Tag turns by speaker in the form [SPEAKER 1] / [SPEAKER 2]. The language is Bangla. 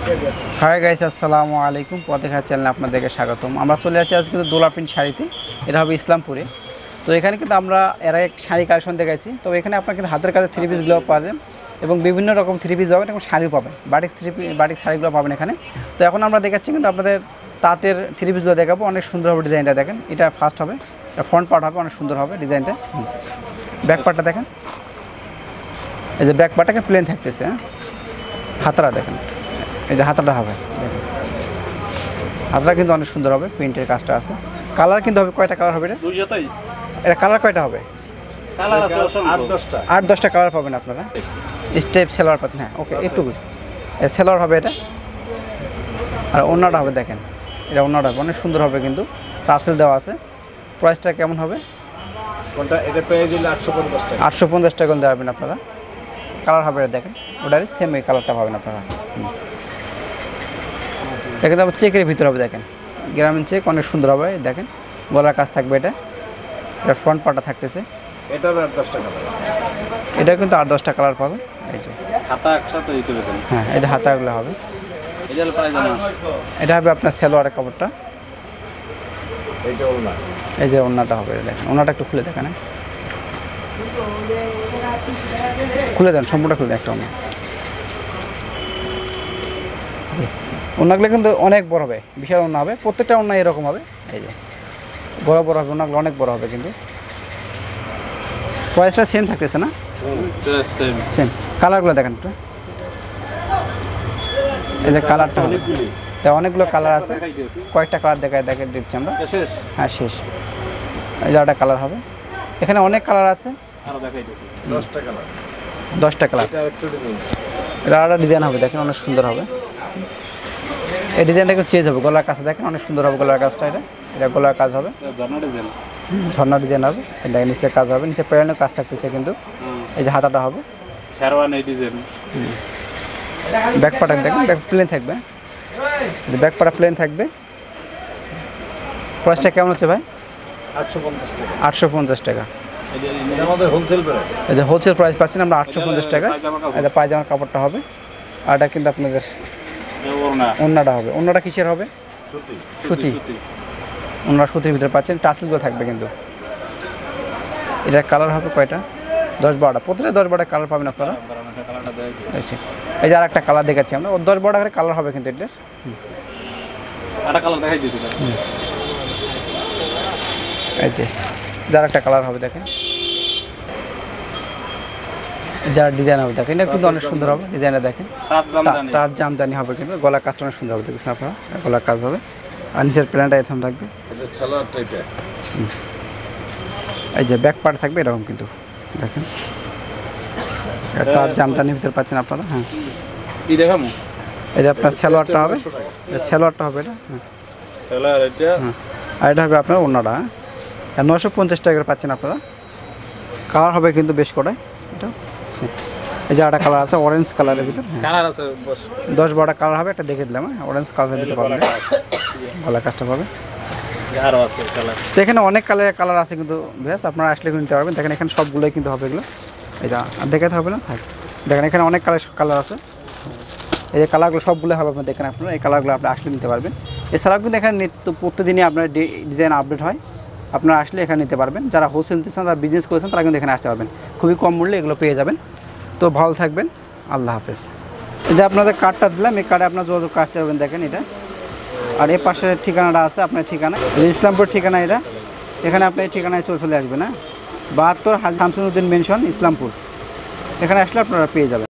[SPEAKER 1] হাই গাইস, আসসালামু আলাইকুম। পথেঘাট চ্যানেলে আপনাদেরকে স্বাগতম। আমরা চলে আসি আজ কিন্তু দোলা প্রিন্ট শাড়িতে। এটা হবে ইসলামপুরে। তো এখানে কিন্তু আমরা এর এক শাড়ি কালেকশন দেখাচ্ছি। তো এখানে আপনার কিন্তু হাতের কাছে থ্রি পিসগুলো পাবেন এবং বিভিন্ন রকম থ্রি পিস পাবেন এবং শাড়িও পাবেন, বাটিক শাড়িগুলো পাবেন এখানে। তো এখন আমরা দেখাচ্ছি কিন্তু আপনাদের তাঁতের থ্রি পিসগুলো দেখাবো। অনেক সুন্দর হবে ডিজাইনটা, দেখেন। এটা ফার্স্ট হবে, এটা ফ্রন্ট পার্ট হবে, অনেক সুন্দর হবে ডিজাইনটা। ব্যাক পার্টটা দেখেন, এই যে ব্যাক পার্টটাকে প্লেন থাকতেছে। হ্যাঁ, হাতারা দেখেন, এই যে হাতাটা হবে, দেখেন হাতাটা কিন্তু অনেক সুন্দর হবে, প্রিন্টের কাজটা আছে। কালার কিন্তু হবে, কয়টা কালার হবে এটা কালার কয়টা হবে?
[SPEAKER 2] কালার আছে
[SPEAKER 1] 8-10টা কালার পাবেন আপনারা। স্টেপ সেলোয়ার পাচ্ছেন। হ্যাঁ, ওকে, একটু সেলোয়ার হবে এটা। আর ওড়নাটা হবে, দেখেন এটা ওড়নাটা হবে, অনেক সুন্দর হবে কিন্তু। টার্সেল দেওয়া আছে। প্রাইসটা কেমন হবে?
[SPEAKER 2] কোনটা এটা পেয়ে দিলে 850 টাকা।
[SPEAKER 1] 850 টাকা করে দেবেন আপনারা। কালার হবে এটা, দেখেন ওটারই সেম এই কালারটা পাবেন আপনারা। এটা কিন্তু আবার চেকের ভিতরে হবে, দেখেন গ্রামীণ চেক, অনেক সুন্দর হবে। দেখেন গলার কাজ থাকবে, এটা ফ্রন্ট পার্টটা থাকতেছে।
[SPEAKER 2] এটা 8-10 টাকা।
[SPEAKER 1] এটা কিন্তু 8-10টা কালার পাবে। এই যে
[SPEAKER 2] হাতা একসাথে দিতে হবে।
[SPEAKER 1] হ্যাঁ, এই যে হাতাগুলো হবে।
[SPEAKER 2] এটার প্রাইস জানা?
[SPEAKER 1] এটা হবে আপনার সালোয়ারের কাপড়টা।
[SPEAKER 2] এইটা ওনা।
[SPEAKER 1] এই যে ওড়নাটা হবে, দেখেন ওড়নাটা একটু খুলে দেখেন। খুলে দেন, সম্পূর্ণ খুলে দেন একটা ওড়না। ওড়নাগুলো কিন্তু অনেক বড় হবে, বিশাল ওড়না হবে। প্রত্যেকটা ওড়না এরকম হবে, এই যে বড় বড় হবে ওড়নাগুলো, অনেক বড় হবে কিন্তু। প্রাইসটা সেম থাকতেছে না? সেম। কালারগুলো দেখেন একটু, এই যে কালারটা হবে, অনেকগুলো কালার আছে। কয়েকটা কালার দেখে দিচ্ছি আমরা। হ্যাঁ, শেষ। এই যে একটা কালার হবে, এখানে অনেক কালার আছে। 10টা কালার। এটা আরেকটা ডিজাইন হবে, দেখেন অনেক সুন্দর হবে। এই ডিজাইনটা একটু চেঞ্জ হবে, গলার কাছে দেখেন অনেক সুন্দর হবে গলার কাজটা। এটা গলার কাজ হবে, ঝর্ণা ডিজাইন হবে। দেখেন নিচে কাজ হবে, নিচে প্যারানো কাজ থাকতেছে কিন্তু। এই যে হাতাটা হবে
[SPEAKER 2] শেরওয়ানি ডিজাইন।
[SPEAKER 1] ব্যাক পার্টটা দেখেন, ব্যাক প্লেন থাকবে, ব্যাক পার্টটা প্লেন থাকবে। প্রাইসটা কেমন হচ্ছে ভাই?
[SPEAKER 2] 850 টাকা।
[SPEAKER 1] 850 টাকা।
[SPEAKER 2] এটা আমাদের হোলসেল প্রাইস।
[SPEAKER 1] এই যে হোলসেল প্রাইস পাচ্ছেন আমরা 850 টাকা। এটা পায়জামার কাপড়টা হবে। আর এটা কিন্তু আপনাদের ওড়নাটা হবে। ওড়নাটা কিসের হবে? সুতি। ওড়না সুতির ভিতরে পাচ্ছেন, টাসেলগুলো থাকবে কিন্তু। এটার কালার হবে কয়টা? 10-12টা। প্রতিটা 10-12টা কালার পাবেন আপনারা। এই যে আর একটা কালার দেখাচ্ছি আমরা, 10-12টা করে কালার হবে কিন্তু এটার। এই যে যার একটা কালার হবে, দেখেন যার ডিজাইন হবে, দেখেন এটা কিন্তু অনেক সুন্দর হবে ডিজাইনটা। দেখেন তার জামদানি হবে কিন্তু, গলার কাজটা অনেক সুন্দর হবে, দেখছেন আপনারা। গলার কাজ হবে আর নিচের প্যান্টটা এরকম থাকবে। এই যে ব্যাক পার্ট থাকবে এরকম কিন্তু, দেখেন তার জামদানির ভিতরে পাচ্ছেন আপনারা। হ্যাঁ, এই যে আপনার সালোয়ারটা হবে, সালোয়ারটা হবে এটা। হ্যাঁ, আর এটা হবে আপনার ওড়নাটা। 950 টাকা করে পাচ্ছেন আপনারা। কালার হবে কিন্তু বেশ কটায় এটা। এই যে একটা কালার আছে অরেঞ্জ কালারের ভিতরে, 10-12টা কালার হবে। একটা দেখে দিলাম, অরেঞ্জ কালারের ভিতরে পাবেন, ভালো কাজটা পাবে। তো এখানে অনেক কালার আছে কিন্তু বেশ, আপনারা আসলে নিতে পারবেন। দেখেন এখানে সবগুলোই কিন্তু হবে এগুলো। এটা আর দেখাতে হবে না, থাক। দেখেন এখানে অনেক কালার আছে। এই যে কালারগুলো সবগুলো হবে, আপনার দেখেন আপনারা এই কালারগুলো আপনি আসলে নিতে পারবেন। এছাড়াও কিন্তু এখানে নিত্য প্রতিদিনই আপনার ডিজাইন আপডেট হয়, আপনারা আসলে এখানে নিতে পারবেন। যারা হোলসেল নিতে চান, যারা বিজনেস করেছেন, তারা কিন্তু এখানে আসতে পারবেন। খুবই কম মূল্যে এগুলো পেয়ে যাবেন। তো ভালো থাকবেন, আল্লাহ হাফেজ। এই যে আপনাদের কার্ডটা দিলাম, এই কার্ডে আপনার যোগাযোগ আসতে পারবেন, দেখেন এটা। আর এই পাশের ঠিকানাটা আছে আপনার ঠিকানা, ইসলামপুর ঠিকানা এটা। এখানে আপনি এই ঠিকানায় চলে আসবেন। হ্যাঁ, 72 হাজী শামসুদ্দিন মেনশন, ইসলামপুর। এখানে আসলে আপনারা পেয়ে যাবেন।